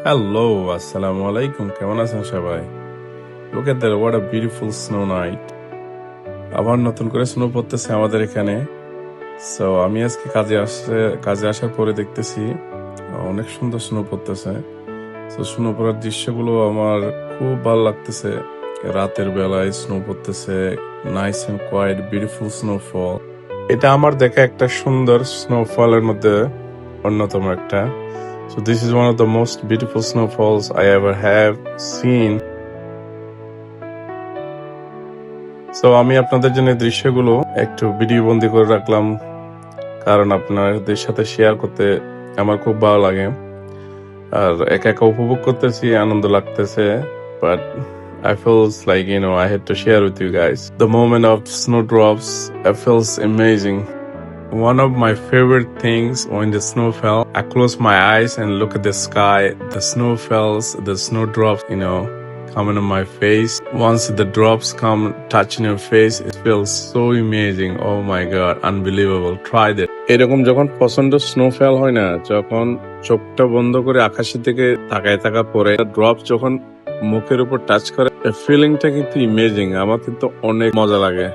Hello, আসসালামু আলাইকুম। কেমন আছেন সবাই? Look at that, what a beautiful snow night. আবার নতুন করে স্নো পড়তেছে আমাদের এখানে। সো আমি আজকে কাজে আসার পরে দেখতেছি অনেক সুন্দর স্নো পড়তেছে। সো স্নো পড়ার দৃশ্যগুলো আমার খুব ভালো লাগতেছে। রাতের বেলায় স্নো পড়তেছে, nice and quiet, beautiful snowfall. এটা আমার দেখা একটা সুন্দর স্নোফলের মধ্যে অন্যতম একটা। So this is one of the most beautiful snowfalls I ever have seen. So আমি আপনাদের জন্য এই দৃশ্যগুলো একটু ভিডিও বন্দি করে রাখলাম, কারণ আপনাদের সাথে শেয়ার করতে আমার খুব ভালো লাগে। আর একা একা উপভোগ করতেছি, আনন্দ লাগতেছে, but I feels like, I had to share with you guys. The moment of snowdrops, it feels amazing. One of my favorite things when the snow fell, I close my eyes and look at the sky. The snow falls, the snowdrops, coming on my face. Once the drops come touching your face, it feels so amazing. Oh my god, unbelievable. Try that. এরকম যখন প্রচন্ড snow ফল হয় না, যখন চোখটা বন্ধ করে আকাশের দিকে তাকায় থাকা পরে ড্রপ যখন মুখের উপর টাচ করে, ফিলিংটা কিন্তু ইমেজিং। আমার কিন্তু অনেক মজা লাগে।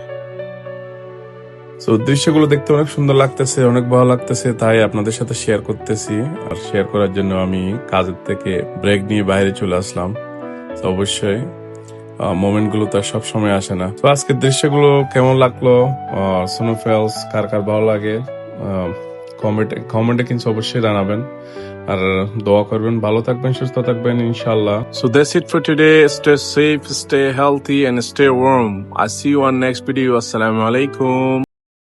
তো দৃশ্যগুলো দেখতে অনেক সুন্দর লাগতেছে, অনেক ভালো লাগতেছে, তাই আপনাদের সাথে শেয়ার করতেছি। আর শেয়ার করার জন্য আমি কাজের থেকে ব্রেক নিয়ে বাইরে চলে আসলাম। তো অবশ্যই মোমেন্ট গুলো তো সব সময় আসে না। তো আজকের দৃশ্যগুলো কেমন লাগলো, স্নোফলস কার কার ভালো লাগে, কমেন্টে কিন্তু অবশ্যই জানাবেন। আর দোয়া করবেন, ভালো থাকবেন, সুস্থ থাকবেন ইনশাল্লাহ। So that's it for today. Stay safe, stay healthy and stay warm. I see you on next video. Assalamu alaikum.